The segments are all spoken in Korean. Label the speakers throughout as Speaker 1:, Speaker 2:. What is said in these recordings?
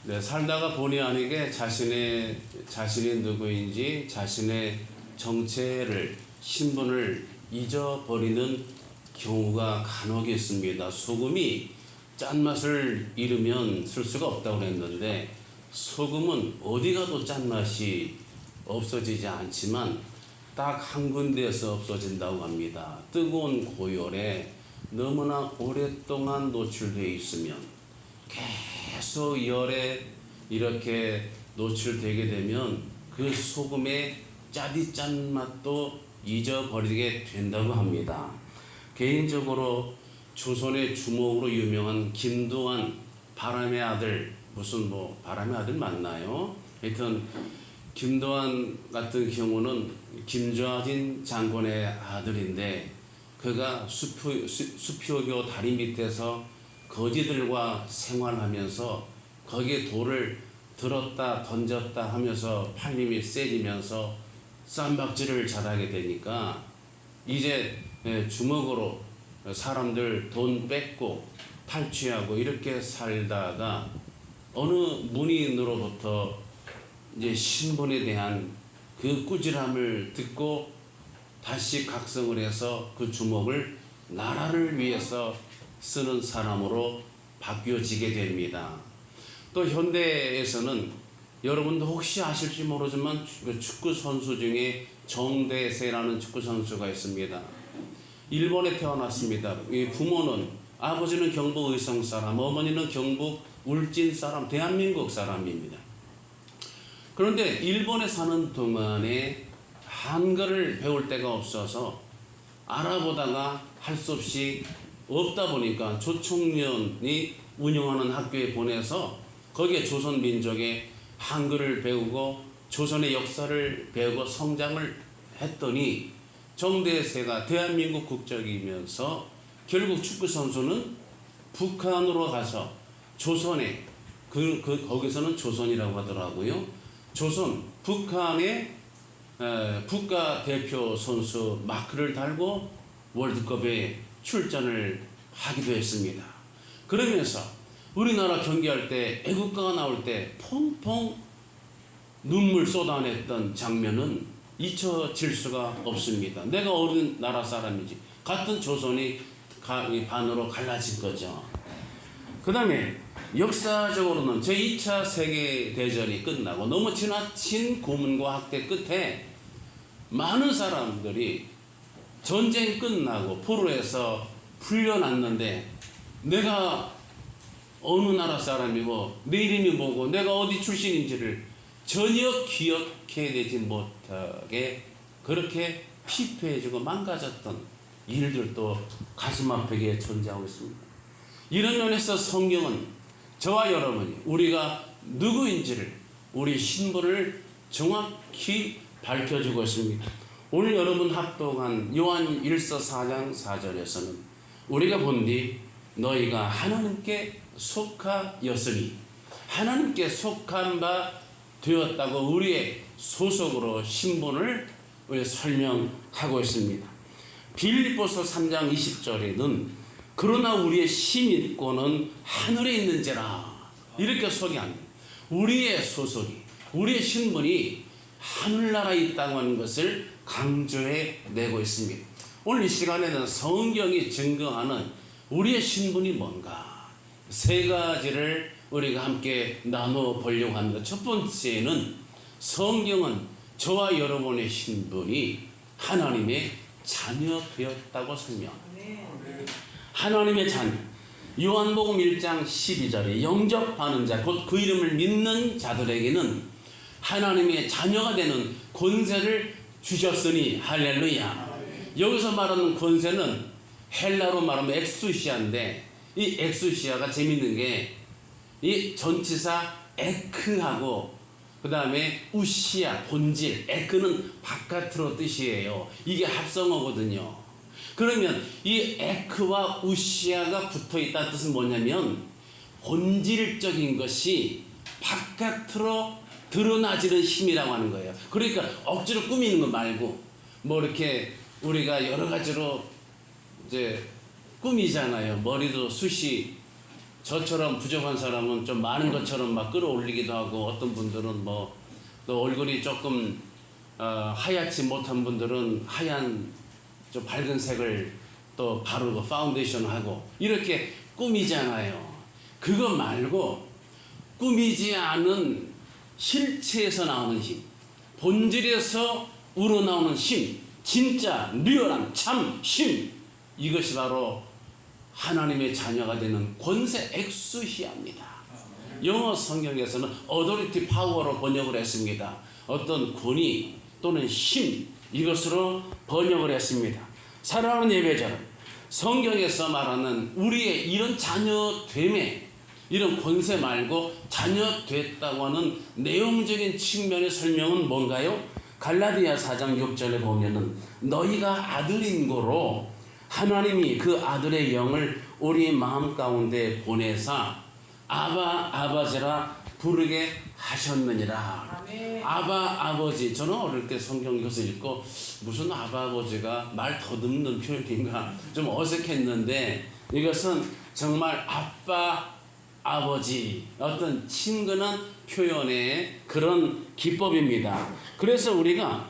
Speaker 1: 네, 살다가 본의 아니게 자신이 누구인지 자신의 정체를 신분을 잊어버리는 경우가 간혹 있습니다. 소금이 짠맛을 잃으면 쓸 수가 없다고 했는데 소금은 어디 가도 짠맛이 없어지지 않지만 딱 한 군데에서 없어진다고 합니다. 뜨거운 고열에 너무나 오랫동안 노출되어 있으면 계속 열에 이렇게 노출되게 되면 그 소금의 짜디짠 맛도 잊어버리게 된다고 합니다. 개인적으로 조선의 주목으로 유명한 김두한 바람의 아들, 무슨 뭐 바람의 아들 맞나요? 하여튼 김두한 같은 경우는 김좌진 장군의 아들인데 그가 수표교 다리 밑에서 거지들과 생활하면서 거기에 돌을 들었다 던졌다 하면서 팔림이 세지면서 쌈박질을 잘하게 되니까 이제 주먹으로 사람들 돈 뺏고 탈취하고 이렇게 살다가 어느 문인으로부터 이제 신분에 대한 그 꾸지람을 듣고 다시 각성을 해서 그 주먹을 나라를 위해서 쓰는 사람으로 바뀌어지게 됩니다. 또 현대에서는 여러분도 혹시 아실지 모르지만 축구 선수 중에 정대세라는 축구 선수가 있습니다. 일본에 태어났습니다. 부모는 아버지는 경북 의성 사람, 어머니는 경북 울진 사람, 대한민국 사람입니다. 그런데 일본에 사는 동안에 한글을 배울 데가 없어서 알아보다가 할 수 없이 없다 보니까 조총련이 운영하는 학교에 보내서 거기에 조선 민족의 한글을 배우고 조선의 역사를 배우고 성장을 했더니 정대세가 대한민국 국적이면서 결국 축구 선수는 북한으로 가서 조선에 거기서는 조선이라고 하더라고요. 조선 북한의 국가대표 선수 마크를 달고 월드컵에 출전을 하기도 했습니다. 그러면서 우리나라 경기할 때 애국가가 나올 때 펑펑 눈물 쏟아냈던 장면은 잊혀질 수가 없습니다. 내가 어느 나라 사람인지 같은 조선이 반으로 갈라진 거죠. 그 다음에 역사적으로는 제2차 세계대전이 끝나고 너무 지나친 고문과 학대 끝에 많은 사람들이 전쟁 끝나고 포로에서 풀려났는데 내가 어느 나라 사람이고 내 이름이 뭐고 내가 어디 출신인지를 전혀 기억해내지 못하게 그렇게 피폐해지고 망가졌던 일들도 가슴 아프게 존재하고 있습니다. 이런 면에서 성경은 저와 여러분이 우리가 누구인지를 우리 신분을 정확히 밝혀주고 있습니다. 오늘 여러분 합독한 요한 1서 4장 4절에서는 우리가 본 뒤 너희가 하나님께 속하였으니 하나님께 속한 바 되었다고 우리의 소속으로 신분을 우리 설명하고 있습니다. 빌립보서 3장 20절에는 그러나 우리의 심인권은 하늘에 있는지라 이렇게 소개합니다. 우리의 소속이 우리의 신분이 하늘나라에 있다고 하는 것을 강조해 내고 있습니다. 오늘 이 시간에는 성경이 증거하는 우리의 신분이 뭔가 세 가지를 우리가 함께 나눠보려고 합니다. 첫 번째는 성경은 저와 여러분의 신분이 하나님의 자녀 되었다고 설명합니다. 하나님의 자녀. 요한복음 1장 12절에 영접하는 자, 곧 그 이름을 믿는 자들에게는 하나님의 자녀가 되는 권세를 주셨으니 할렐루야. 여기서 말하는 권세는 헬라로 말하면 엑수시아인데 이 엑수시아가 재밌는 게 이 전치사 에크하고 그 다음에 우시아 본질 에크는 바깥으로 뜻이에요. 이게 합성어거든요. 그러면 이 에크와 우시아가 붙어있다는 뜻은 뭐냐면 본질적인 것이 바깥으로 드러나지는 힘이라고 하는 거예요. 그러니까 억지로 꾸미는 거 말고 뭐 이렇게 우리가 여러 가지로 이제 꾸미잖아요. 머리도 숱이 저처럼 부족한 사람은 좀 많은 것처럼 막 끌어올리기도 하고, 어떤 분들은 뭐 또 얼굴이 조금 하얗지 못한 분들은 하얀 좀 밝은 색을 또 바르고 파운데이션 하고 이렇게 꾸미잖아요. 그거 말고 꾸미지 않은 실체에서 나오는 힘, 본질에서 우러나오는 힘, 진짜 리얼한 참 힘, 이것이 바로 하나님의 자녀가 되는 권세 엑수히아입니다. 영어 성경에서는 authority power로 번역을 했습니다. 어떤 권위 또는 힘, 이것으로 번역을 했습니다. 사랑하는 예배자는 성경에서 말하는 우리의 이런 자녀됨에 이런 권세 말고 자녀됐다고 하는 내용적인 측면의 설명은 뭔가요? 갈라디아 4장 6절에 보면은 너희가 아들인 고로 하나님이 그 아들의 영을 우리 마음 가운데 보내사 아바 아버지라 부르게 하셨느니라. 아멘. 아바 아버지. 저는 어릴 때 성경 이것을 읽고 무슨 아바 아버지가 말 더듬는 표현인가 좀 어색했는데, 이것은 정말 아빠 아버지 어떤 친근한 표현의 그런 기법입니다. 그래서 우리가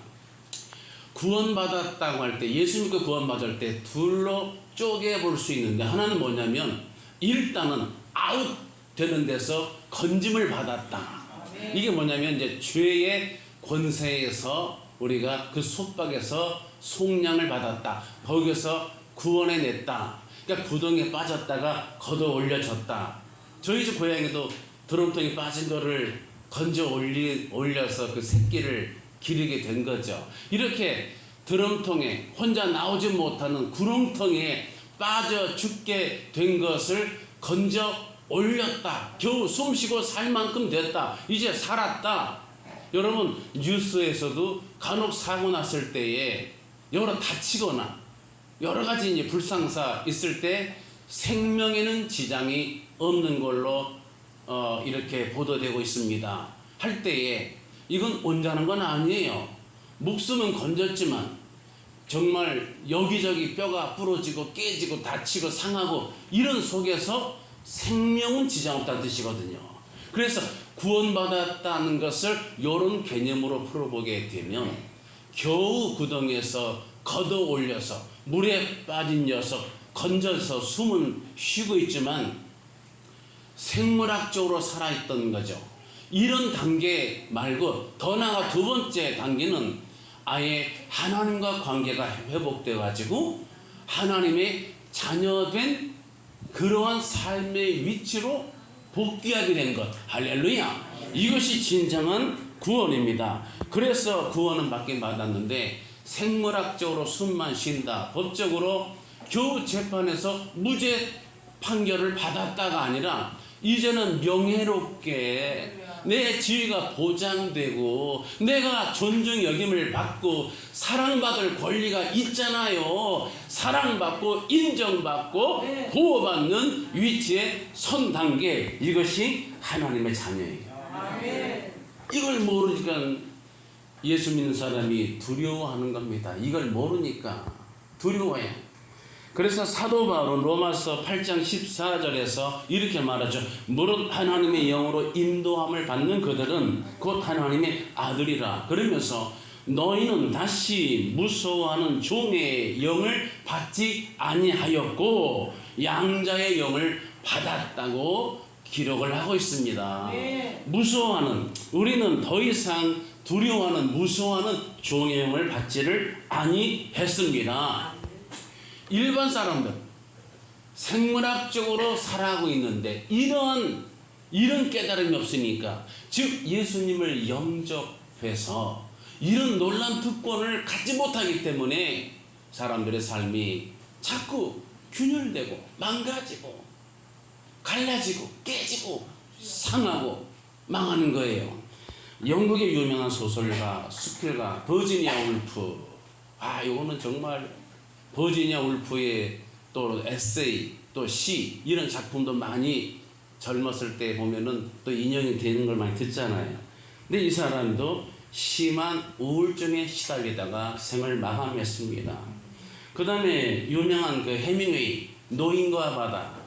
Speaker 1: 구원받았다고 할 때, 예수 믿고 구원받을 때 둘로 쪼개 볼 수 있는데, 하나는 뭐냐면 일단은 아웃 되는 데서 건짐을 받았다. 이게 뭐냐면 이제 죄의 권세에서 우리가 그 속박에서 속량을 받았다. 거기서 구원해냈다. 그러니까 구덩이에 빠졌다가 걷어 올려졌다. 저희 집 고양이도 드럼통에 빠진 거를 건져 올려서 그 새끼를 기르게 된 거죠. 이렇게 드럼통에 혼자 나오지 못하는 구렁텅이에 빠져 죽게 된 것을 건져 올렸다. 겨우 숨쉬고 살 만큼 됐다. 이제 살았다. 여러분, 뉴스에서도 간혹 사고 났을 때에 여러 다치거나 여러 가지 이제 불상사 있을 때 생명에는 지장이 없는 걸로 이렇게 보도되고 있습니다. 할 때에 이건 온전한 건 아니에요. 목숨은 건졌지만 정말 여기저기 뼈가 부러지고 깨지고 다치고 상하고 이런 속에서 생명은 지장 없다는 뜻이거든요. 그래서 구원받았다는 것을 이런 개념으로 풀어보게 되면 겨우 구덩이에서 걷어 올려서 물에 빠진 녀석 건져서 숨은 쉬고 있지만 생물학적으로 살아있던 거죠. 이런 단계 말고 더 나아가 두 번째 단계는 아예 하나님과 관계가 회복되어 가지고 하나님의 자녀된 그러한 삶의 위치로 복귀하게 된 것. 할렐루야. 이것이 진정한 구원입니다. 그래서 구원은 받긴 받았는데 생물학적으로 숨만 쉰다, 법적으로 겨우 재판에서 무죄 판결을 받았다가 아니라 이제는 명예롭게 내 지위가 보장되고 내가 존중 여김을 받고 사랑받을 권리가 있잖아요. 사랑받고 인정받고 보호받는 위치에 선 단계, 이것이 하나님의 자녀예요. 이걸 모르니까 예수 믿는 사람이 두려워하는 겁니다. 이걸 모르니까 두려워해요. 그래서 사도 바울은 로마서 8장 14절에서 이렇게 말하죠. 무릇 하나님의 영으로 인도함을 받는 그들은 곧 하나님의 아들이라. 그러면서 너희는 다시 무서워하는 종의 영을 받지 아니하였고 양자의 영을 받았다고 기록을 하고 있습니다. 무서워하는, 우리는 더 이상 두려워하는, 무서워하는 종의 영을 받지를 아니했습니다. 일반 사람들 생물학적으로 살아가고 있는데 이런 깨달음이 없으니까, 즉 예수님을 영접해서 이런 놀란 특권을 갖지 못하기 때문에 사람들의 삶이 자꾸 균열되고 망가지고 갈라지고 깨지고 상하고 망하는 거예요. 영국의 유명한 소설가 스필가 버지니아 울프, 이거는 정말 버지니아 울프의 또 에세이, 또 시, 이런 작품도 많이 젊었을 때 보면은 또 인용이 되는 걸 많이 듣잖아요. 근데 이 사람도 심한 우울증에 시달리다가 생을 마감했습니다. 그 다음에 유명한 그 해밍웨이, 노인과 바다.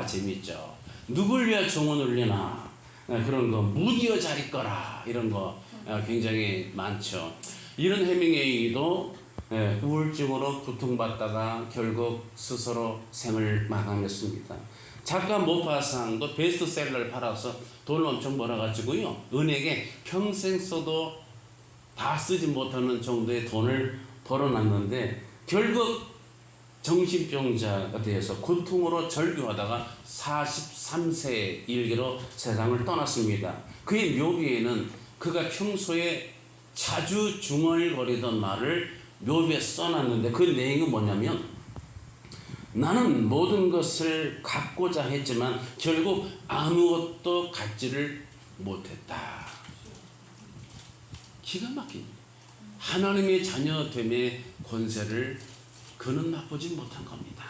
Speaker 1: 재밌죠. 누굴 위하여 종을 울리나 그런 거, 무디어 자리 거라 이런 거 굉장히 많죠. 이런 해밍웨이도 우울증으로 고통받다가 결국 스스로 생을 마감했습니다. 작가 모파상도 베스트셀러를 팔아서 돈을 엄청 벌어가지고요, 은행에 평생 써도 다 쓰지 못하는 정도의 돈을 벌어놨는데 결국 정신병자가 되어서 고통으로 절규하다가 43세 일기로 세상을 떠났습니다. 그의 묘비에는 그가 평소에 자주 중얼거리던 말을 묘비에 써놨는데 그 내용은 뭐냐면, 나는 모든 것을 갖고자 했지만 결국 아무것도 갖지를 못했다. 기가 막힌 하나님의 자녀됨의 권세를 그는 맛보지 못한 겁니다.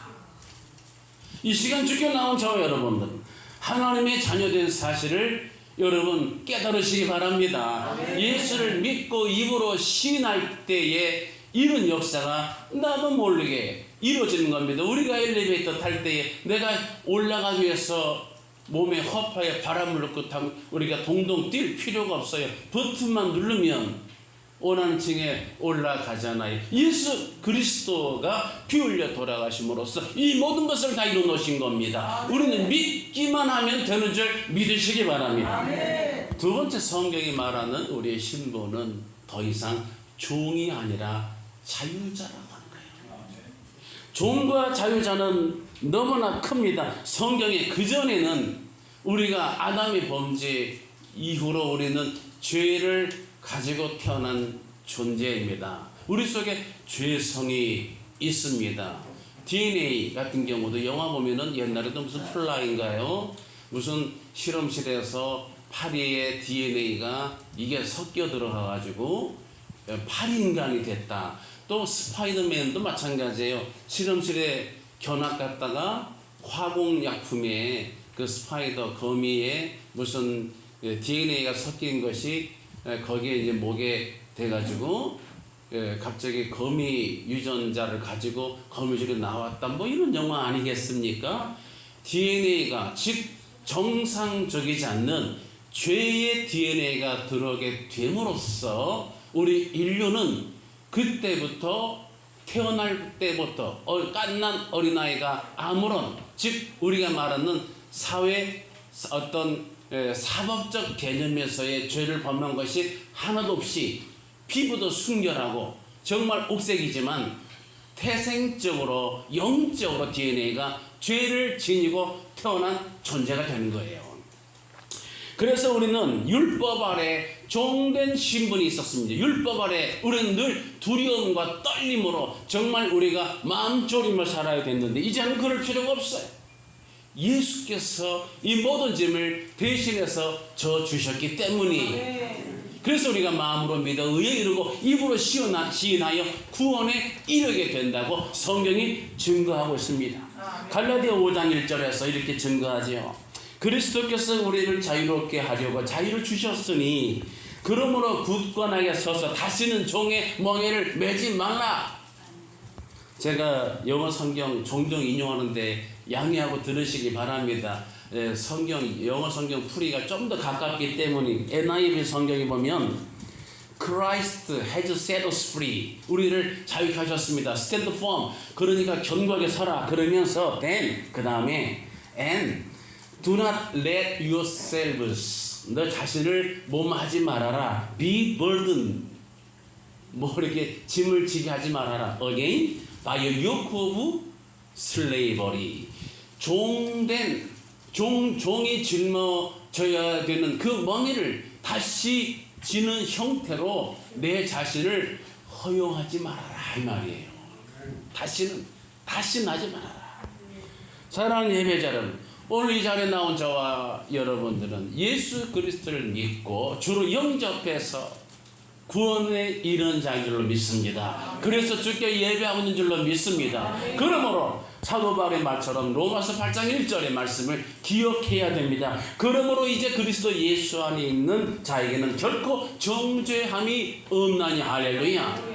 Speaker 1: 이 시간 주께 나온 저와 여러분들, 하나님의 자녀된 사실을 여러분 깨달으시기 바랍니다. 예수를 믿고 입으로 시인할 때에 이런 역사가 나도 모르게 이루어지는 겁니다. 우리가 엘리베이터 탈 때에 내가 올라가기 위해서 몸에 허파에 바람을 넣고 타면 우리가 동동 뛸 필요가 없어요. 버튼만 누르면 원하는 층에 올라가잖아요. 예수 그리스도가 피 흘려 돌아가심으로써 이 모든 것을 다 이루어놓으신 겁니다. 우리는 믿기만 하면 되는 줄 믿으시기 바랍니다. 두 번째, 성경이 말하는 우리의 신분은 더 이상 종이 아니라 자유자라고 하는 거예요. 종과 자유자는 너무나 큽니다. 성경에 그전에는 우리가 아담의 범죄 이후로 우리는 죄를 가지고 태어난 존재입니다. 우리 속에 죄성이 있습니다. DNA 같은 경우도 영화 보면은 옛날에도 무슨 플라인가요? 무슨 실험실에서 파리의 DNA가 이게 섞여 들어가가지고 파리인간이 됐다. 또 스파이더맨도 마찬가지예요. 실험실에 견학 갔다가 화공약품에 그 스파이더 거미에 무슨 DNA가 섞인 것이 거기에 이제 목에 돼가지고 갑자기 거미 유전자를 가지고 거미줄이 나왔다. 뭐 이런 영화 아니겠습니까? DNA가 즉 정상적이지 않는 죄의 DNA가 들어오게 됨으로써 우리 인류는 그때부터 태어날 때부터 갓난 어린아이가 아무런 즉 우리가 말하는 사회 어떤 사법적 개념에서의 죄를 범한 것이 하나도 없이 피부도 순결하고 정말 옥색이지만 태생적으로 영적으로 DNA가 죄를 지니고 태어난 존재가 되는 거예요. 그래서 우리는 율법 아래 종된 신분이 있었습니다. 율법 아래 우리는 늘 두려움과 떨림으로 정말 우리가 마음졸임을 살아야 됐는데 이제는 그럴 필요가 없어요. 예수께서 이 모든 짐을 대신해서 져 주셨기 때문이에요. 그래서 우리가 마음으로 믿어 의에 이르고 입으로 시인하여 구원에 이르게 된다고 성경이 증거하고 있습니다. 갈라디아 5장 1절에서 이렇게 증거하지요. 그리스도께서 우리를 자유롭게 하려고 자유를 주셨으니 그러므로 굳건하게 서서 다시는 종의 멍에를 매지 말라. 제가 영어 성경 종종 인용하는데 양해하고 들으시기 바랍니다. 영어 성경 풀이가 좀 더 가깝기 때문에 NIV 성경에 보면 Christ has set us free. 우리를 자유케 하셨습니다. Stand firm. 그러니까 견고하게 서라. 그러면서 then 그 다음에 and do not let yourselves 너 자신을 몸하지 말아라. Be burdened. 뭐 이렇게 짐을 지게 하지 말아라. Again by a yoke of slavery. 종이 짊어져야 되는 그 멍에를 다시 지는 형태로 내 자신을 허용하지 말아라 이 말이에요. 다시는 하지 말아라. 사랑하는 예배자 여러분, 오늘 이 자리에 나온 저와 여러분들은 예수 그리스도를 믿고 주로 영접해서 구원에 이르는 자인 줄로 믿습니다. 그래서 주께 예배하고 있는 줄로 믿습니다. 그러므로 사도 바울의 말처럼 로마서 8장 1절의 말씀을 기억해야 됩니다. 그러므로 이제 그리스도 예수 안에 있는 자에게는 결코 정죄함이 없나니. 할렐루야.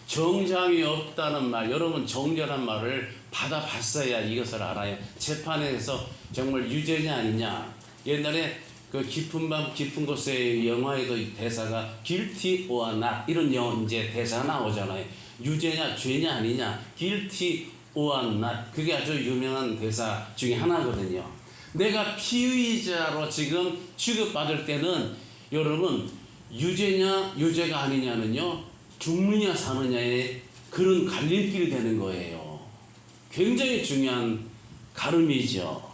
Speaker 1: 정죄함이 없다는 말, 여러분 정죄란 말을 받아봤어야 이것을 알아요. 재판에서 정말 유죄냐 아니냐. 옛날에 그 깊은 밤 깊은 곳의 영화에도 대사가 guilty or not 이런 이제 대사가 나오잖아요. 유죄냐 죄냐 아니냐, guilty or not. 그게 아주 유명한 대사 중에 하나거든요. 내가 피의자로 지금 취급받을 때는 여러분 유죄냐 유죄가 아니냐는요, 죽느냐 사느냐의 그런 갈림길이 되는 거예요. 굉장히 중요한 가름이죠.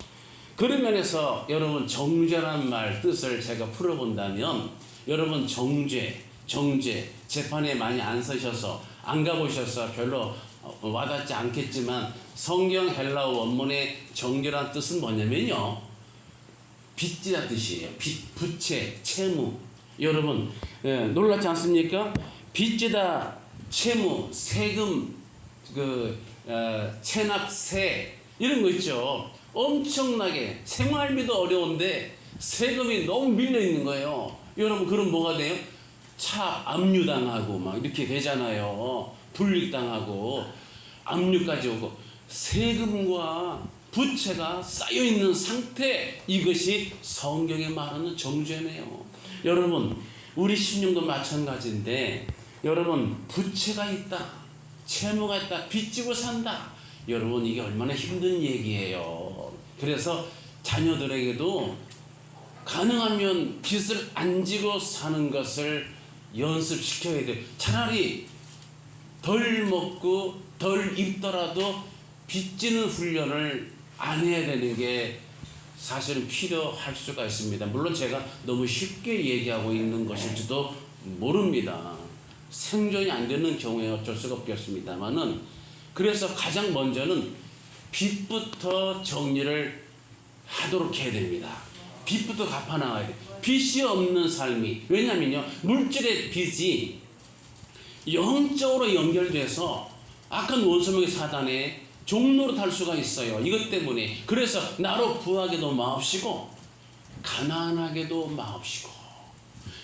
Speaker 1: 그런 면에서 여러분 정죄란 말 뜻을 제가 풀어본다면, 여러분 정죄 재판에 많이 안 서셔서 안 가보셔서 별로 와닿지 않겠지만, 성경 헬라어 원문의 정죄란 뜻은 뭐냐면요, 빚지다 뜻이에요. 빚, 부채, 채무. 여러분 놀랍지 않습니까? 빚지다, 채무, 세금, 체납세 이런 거 있죠. 엄청나게 생활비도 어려운데 세금이 너무 밀려 있는 거예요. 여러분 그럼 뭐가 돼요? 차 압류당하고 막 이렇게 되잖아요. 불이익당하고 압류까지 오고, 세금과 부채가 쌓여 있는 상태, 이것이 성경에 말하는 정죄네요. 여러분 우리 심령도 마찬가지인데, 여러분 부채가 있다, 채무가 있다, 빚지고 산다. 여러분 이게 얼마나 힘든 얘기예요. 그래서 자녀들에게도 가능하면 빚을 안 지고 사는 것을 연습시켜야 돼요. 차라리 덜 먹고 덜 입더라도 빚지는 훈련을 안 해야 되는 게 사실은 필요할 수가 있습니다. 물론 제가 너무 쉽게 얘기하고 있는 것일지도 모릅니다. 생존이 안 되는 경우에 어쩔 수가 없겠습니다만은, 그래서 가장 먼저는 빚부터 정리를 하도록 해야 됩니다. 빚부터 갚아나가야 돼요. 빚이 없는 삶이, 왜냐면요 물질의 빚이 영적으로 연결돼서 악한 원수명의 사단의 종로로 탈 수가 있어요. 이것 때문에. 그래서 나로 부하게도 마옵시고 가난하게도 마옵시고,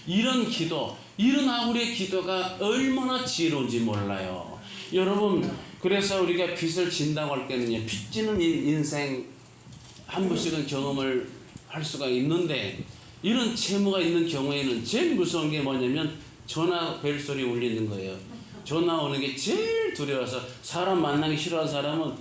Speaker 1: 이런 기도, 이런 우리의 기도가 얼마나 지혜로운지 몰라요. 여러분 그래서 우리가 빚을 진다고 할 때는요, 빚지는 인생 한 번씩은 경험을 할 수가 있는데, 이런 채무가 있는 경우에는 제일 무서운 게 뭐냐면 전화 벨 소리 울리는 거예요. 전화 오는 게 제일 두려워서, 사람 만나기 싫어하는 사람은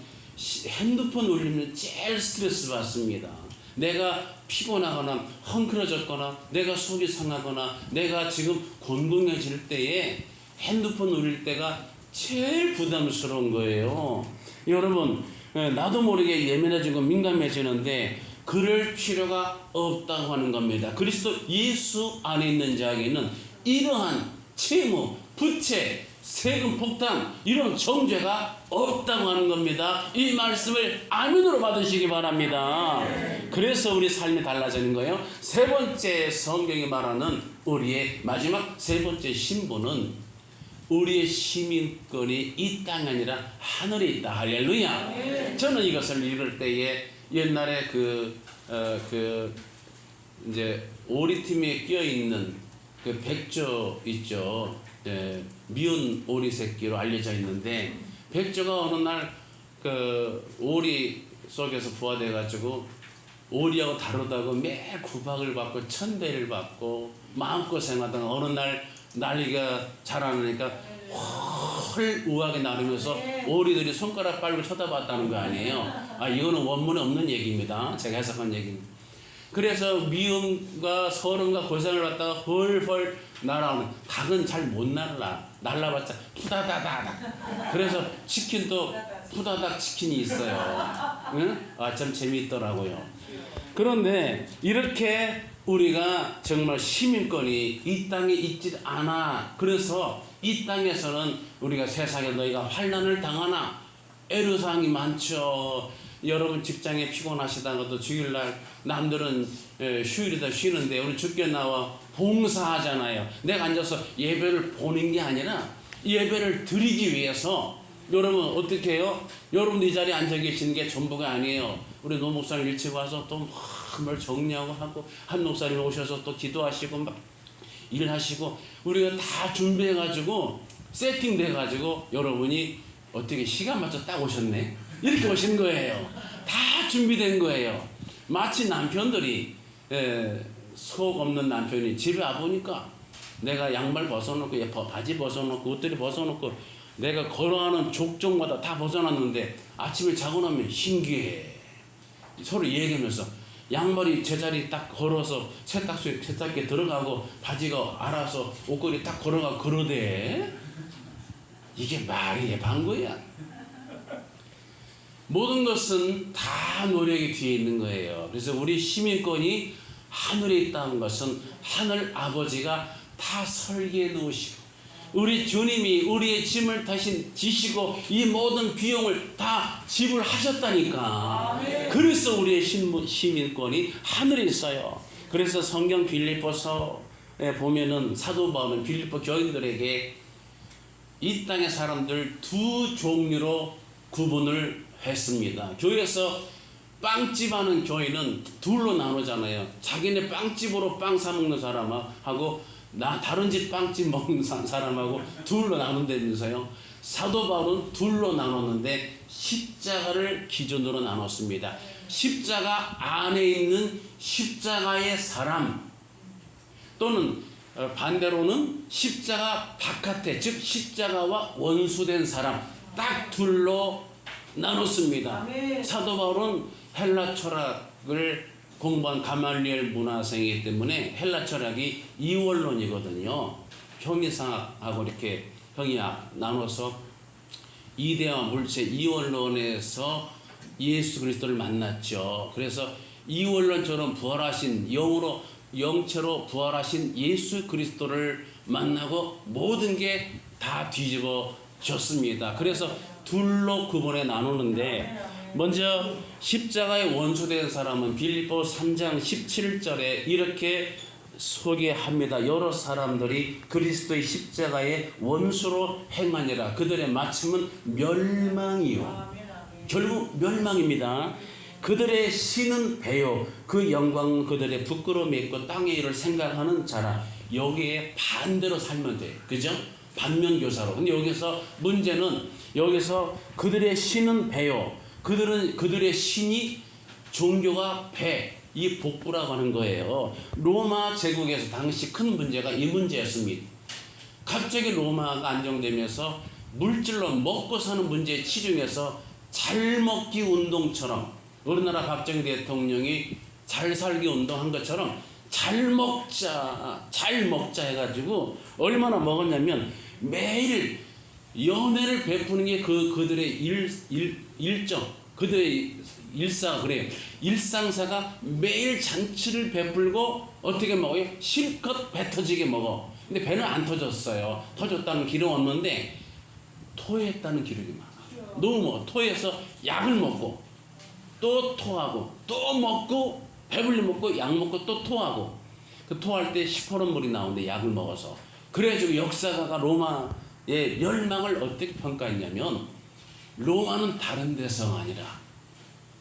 Speaker 1: 핸드폰 울리면 제일 스트레스 받습니다. 내가 피곤하거나 헝클어졌거나 내가 속이 상하거나 내가 지금 곤궁해질 때에 핸드폰 울릴 때가 제일 부담스러운 거예요. 여러분 나도 모르게 예민해지고 민감해지는데 그럴 필요가 없다고 하는 겁니다. 그리스도 예수 안에 있는 자에게는 이러한 채무, 부채, 세금 폭탄, 이런 정죄가 없다고 하는 겁니다. 이 말씀을 아멘으로 받으시기 바랍니다. 그래서 우리 삶이 달라지는 거예요. 세 번째 성경이 말하는 우리의 마지막 세 번째 신분은, 우리의 시민권이 이 땅이 아니라 하늘에 있다. 할렐루야. 저는 이것을 읽을 때에 옛날에 이제 오리팀에 끼어 있는 그 백조 있죠. 미운 오리 새끼로 알려져 있는데, 백조가 어느 날 그 오리 속에서 부화돼 가지고 오리하고 다르다고 매일 구박을 받고 천대를 받고 마음고생하다가 어느 날 난리가 자라니까 헐 우하게 나르면서 오리들이 손가락 빨고 쳐다봤다는 거 아니에요. 이거는 원문에 없는 얘기입니다. 제가 해석한 얘기입니다. 그래서 미움과 서름과 고생을 받다가 헐헐 날아오는, 닭은 잘 못 날라봤자 푸다다다닥. 그래서 치킨도 푸다닥 치킨이 있어요. 응? 참 재미있더라고요. 그런데 이렇게 우리가 정말 시민권이 이 땅에 있지 않아. 그래서 이 땅에서는 우리가 세상에 너희가 환난을 당하나 애로사항이 많죠. 여러분 직장에 피곤하시다가도 주일날 남들은 휴일이다 쉬는데 우리 주께 나와 봉사하잖아요. 내가 앉아서 예배를 보는 게 아니라 예배를 드리기 위해서, 여러분 어떻게 해요? 여러분들 이 자리에 앉아 계시는 게 전부가 아니에요. 우리 노 목사님 일찍 와서 또 뭘 정리하고 하고, 한 목사님 오셔서 또 기도하시고 막 일하시고, 우리가 다 준비해가지고 세팅돼가지고 여러분이 어떻게 시간 맞춰 딱 오셨네. 이렇게 오신 거예요. 다 준비된 거예요. 마치 남편들이 속 없는 남편이 집에 와보니까 내가 양말 벗어놓고 바지 벗어놓고 옷들이 벗어놓고 내가 걸어가는 족족마다 다 벗어놨는데 아침에 자고 나면 신기해. 서로 얘기하면서 양말이 제자리 딱 걸어서 세탁기에 들어가고 바지가 알아서 옷걸이 딱 걸어가고 그러대. 이게 말이 방구야. 모든 것은 다 노력이 뒤에 있는 거예요. 그래서 우리 시민권이 하늘에 있다는 것은 하늘 아버지가 다 설계해 놓으시고 우리 주님이 우리의 짐을 대신 지시고 이 모든 비용을 다 지불하셨다니까. 그래서 우리의 시민권이 하늘에 있어요. 그래서 성경 빌립보서에 보면은 사도 바울은 빌립보 교인들에게 이 땅의 사람들 두 종류로 구분을 했습니다. 교회에서 빵집 하는 교인은 둘로 나누잖아요. 자기네 빵집으로 빵 사 먹는 사람하고 다른 집 빵집 먹는 사람하고 둘로 나눈다면서요. 사도 바울은 둘로 나눴는데 십자가를 기준으로 나눴습니다. 십자가 안에 있는 십자가의 사람 또는 반대로는 십자가 바깥에 즉 십자가와 원수된 사람 딱 둘로 나눴습니다. 사도 바울은 헬라 철학을 공부한 가말리엘 문화생이기 때문에 헬라 철학이 이원론이거든요. 형이상학하고 이렇게 형이학 나눠서 이데와 물체 이원론에서 예수 그리스도를 만났죠. 그래서 이원론처럼 부활하신 영체로 부활하신 예수 그리스도를 만나고 모든 게 다 뒤집어졌습니다. 그래서 둘로 구분해 나누는데 먼저 십자가의 원수된 사람은 빌립보 3장 17절에 이렇게 소개합니다. 여러 사람들이 그리스도의 십자가의 원수로 행하니라. 그들의 마침은 멸망이요. 결국 멸망입니다. 그들의 신은 배요. 그 영광은 그들의 부끄러움이 있고 땅의 일을 생각하는 자라. 여기에 반대로 살면 돼요. 그죠? 반면교사로. 근데 여기서 문제는 여기서 그들의 신은 배요. 그들의 신이 종교가 배, 이 복부라고 하는 거예요. 로마 제국에서 당시 큰 문제가 이 문제였습니다. 갑자기 로마가 안정되면서 물질로 먹고 사는 문제에 치중해서 잘 먹기 운동처럼 우리나라 박정희 대통령이 잘 살기 운동한 것처럼 잘 먹자 해가지고 얼마나 먹었냐면 매일 연회를 베푸는 게 그들의 일정, 그들의 일상 그래요. 일상사가 매일 잔치를 베풀고 어떻게 먹어요? 실컷 배 터지게 먹어. 근데 배는 안 터졌어요. 터졌다는 기록 없는데 토했다는 기록이 많아. 너무 먹어. 토해서 약을 먹고 또 토하고 또 먹고 배불리 먹고 약 먹고 또 토하고 그 토할 때 시퍼런 물이 나오는데 약을 먹어서 그래가지고 역사가가 로마의 멸망을 어떻게 평가했냐면 로마는 다른 데서가 아니라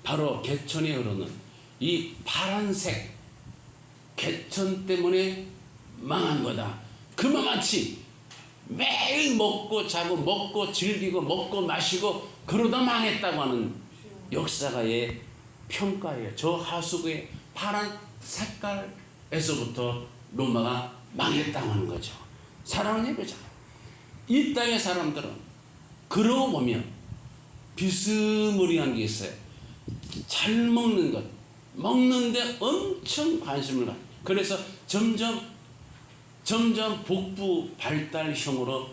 Speaker 1: 바로 개천이 흐르는 이 파란색 개천 때문에 망한 거다. 그만치 매일 먹고 자고 먹고 즐기고 먹고 마시고 그러다 망했다고 하는 역사가의 평가예요. 저 하수구의 파란 색깔에서부터 로마가 망했다고 하는 거죠. 사랑하는 예배자, 이 땅의 사람들은 그러고 보면 비스무리한 게 있어요. 잘 먹는 것, 먹는데 엄청 관심을 갖고 그래서 점점 복부 발달형으로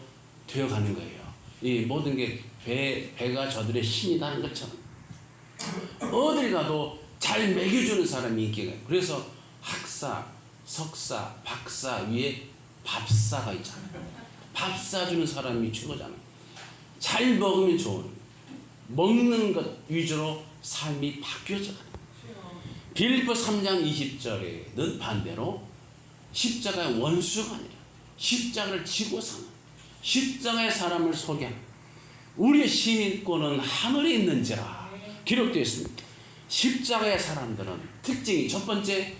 Speaker 1: 되어가는 거예요. 이 모든 게 배가 저들의 신이라는 것처럼 어딜 가도 잘 먹여주는 사람이 인기가 있어요. 그래서 학사, 석사, 박사 위에 밥사가 있잖아요. 밥 사주는 사람이 최고잖아요. 잘 먹으면 좋은 먹는 것 위주로 삶이 바뀌어져 가는 거예요. 빌립보 3장 20절에는 반대로 십자가의 원수가 아니라 십자가를 지고 사는 십자가의 사람을 소개하는 우리의 시민권은 하늘에 있는지라 기록되어 있습니다. 십자가의 사람들은 특징이 첫 번째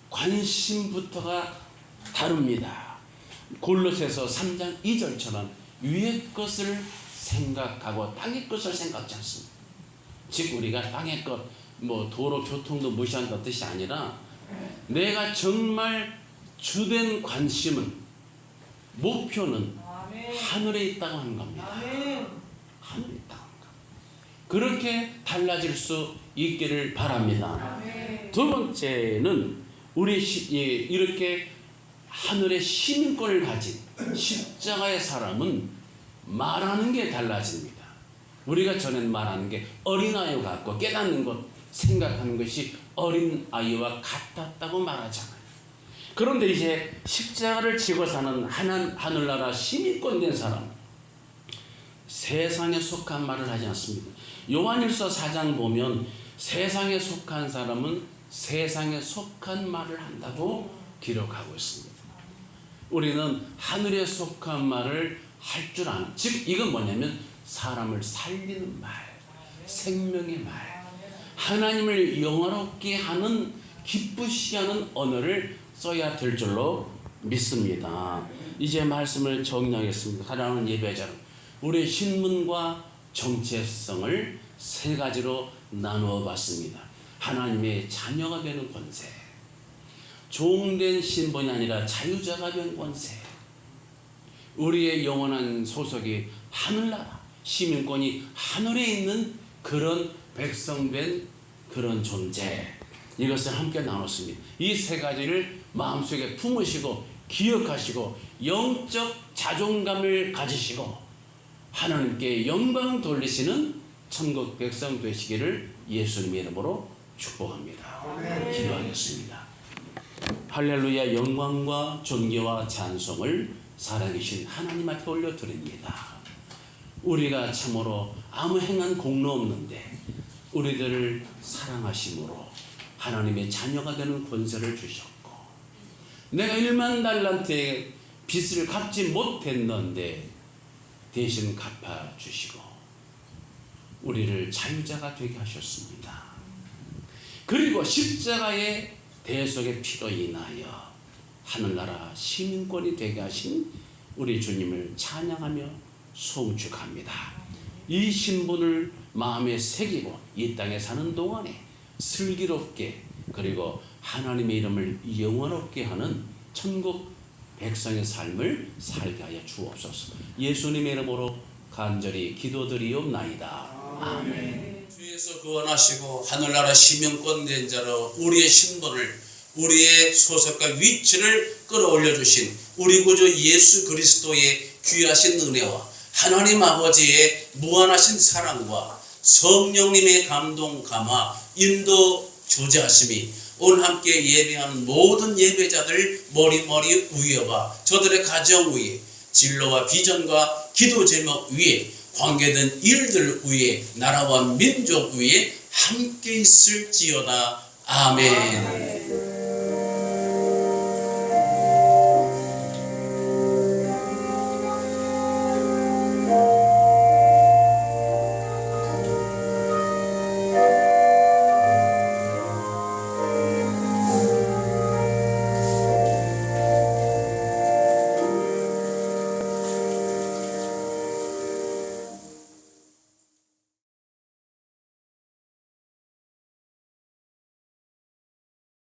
Speaker 1: 관심부터가 다릅니다. 골로새서 3장 2절처럼 위의 것을 생각하고 땅의 것을 생각지 않습니다. 즉 우리가 땅의 것, 뭐 도로 교통도 무시한다는 뜻이 아니라 내가 정말 주된 관심은, 목표는 하늘에 있다고 하는 겁니다. 하늘에 있다고 하는 겁니다. 그렇게 달라질 수 있기를 바랍니다. 두 번째는 우리 이렇게 하늘의 시민권을 가진 십자가의 사람은 말하는 게 달라집니다. 우리가 전에 말하는 게 어린아이와 같고 깨닫는 것, 생각하는 것이 어린아이와 같았다고 말하잖아요. 그런데 이제 십자가를 지고 사는 하늘나라 시민권 된 사람, 세상에 속한 말을 하지 않습니다. 요한일서 4장 보면 세상에 속한 사람은 세상에 속한 말을 한다고 기록하고 있습니다. 우리는 하늘에 속한 말을 할 줄 아는, 즉 이건 뭐냐면 사람을 살리는 말, 생명의 말, 하나님을 영화롭게 하는, 기쁘시게 하는 언어를 써야 될 줄로 믿습니다. 이제 말씀을 정리하겠습니다. 사랑하는 예배자 여러분, 우리의 신분과 정체성을 세 가지로 나누어 봤습니다. 하나님의 자녀가 되는 권세, 종된 신분이 아니라 자유자가 된 권세, 우리의 영원한 소속이 하늘나라, 시민권이 하늘에 있는 그런 백성된 그런 존재, 이것을 함께 나눴습니다. 이 세 가지를 마음속에 품으시고 기억하시고 영적 자존감을 가지시고 하나님께 영광 돌리시는 천국 백성 되시기를 예수님의 이름으로 축복합니다. 기도하겠습니다. 할렐루야. 영광과 존귀와 찬송을 살아계신 하나님 앞에 올려드립니다. 우리가 참으로 아무 행한 공로 없는데 우리들을 사랑하심으로 하나님의 자녀가 되는 권세를 주셨고, 내가 1만 달란트의 빚을 갚지 못했는데 대신 갚아주시고 우리를 자유자가 되게 하셨습니다. 그리고 십자가의 대속의 피로 인하여 하늘나라 시민권이 되게 하신 우리 주님을 찬양하며 송축합니다. 이 신분을 마음에 새기고 이 땅에 사는 동안에 슬기롭게, 그리고 하나님의 이름을 영원롭게 하는 천국 백성의 삶을 살게 하여 주옵소서. 예수님의 이름으로 간절히 기도드리옵나이다. 아멘.
Speaker 2: 주에서 구원하시고 하늘나라 시민권 된 자로 우리의 신분을, 우리의 소속과 위치를 끌어올려 주신 우리 구주 예수 그리스도의 귀하신 은혜와 하나님 아버지의 무한하신 사랑과 성령님의 감동, 감화, 인도, 조제하심이 오늘 함께 예배하는 모든 예배자들 머리 위에와 저들의 가정 위에, 진로와 비전과 기도 제목 위에, 관계된 일들 위에, 나라와 민족 위에 함께 있을지어다. 아멘.